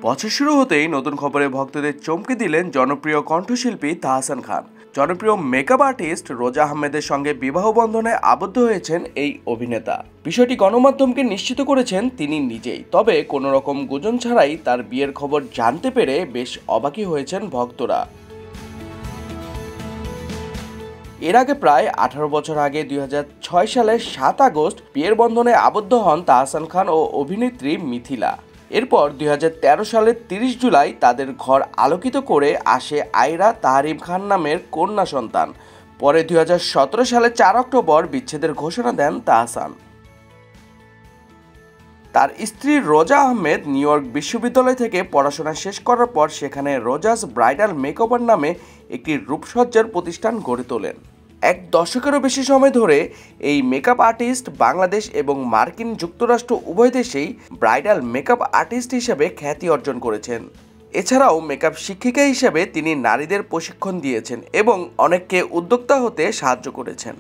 বছর শুরু হতেই নতুন খবরে ভক্তদের চমকে দিলেন জনপ্রিয় কণ্ঠশিল্পী তাহসান খান। জনপ্রিয় মেকআপ আর্টিস্ট রোজা আহমেদের সঙ্গে বিবাহ বন্ধনে আবদ্ধ হয়েছেন এই অভিনেতা। বিষয়টি গণমাধ্যমকে নিশ্চিত করেছেন তিনি নিজেই। তবে কোনো রকম গুঞ্জন ছাড়াই তার বিয়ের খবর জানতে পেরে বেশ অবাকই হয়েছেন ভক্তরা। এর আগে প্রায় 18 বছর আগে 2006 সালের 7 আগস্ট বিয়ের বন্ধনে আবদ্ধ হন তাহসান খান ও অভিনেত্রী মিথিলা। এরপর 2013 সালের 30 জুলাই তাদের ঘর আলোকিত করে আসে আয়রা তাহরিম খান নামের কন্যা সন্তান। পরে 2017 সালের 4 অক্টোবর বিচ্ছেদের ঘোষণা দেন তাহসান। তার স্ত্রী রোজা আহমেদ নিউ ইয়র্ক বিশ্ববিদ্যালয় থেকে পড়াশোনা শেষ করার পর সেখানে রোজাস ব্রাইডাল মেকওভার নামে একটি রূপসজ্জার প্রতিষ্ঠান গড়ে তোলেন। এক দশকেরও বেশি সময় ধরে এই মেকআপ আর্টিস্ট বাংলাদেশ এবং মার্কিন যুক্তরাষ্ট্র উভয় দেশেই ব্রাইডাল মেকআপ আর্টিস্ট হিসেবে খ্যাতি অর্জন করেছেন। এছাড়াও মেকআপ শিক্ষিকা হিসেবে তিনি নারীদের প্রশিক্ষণ দিয়েছেন এবং অনেককে উদ্যোক্তা হতে সাহায্য করেছেন।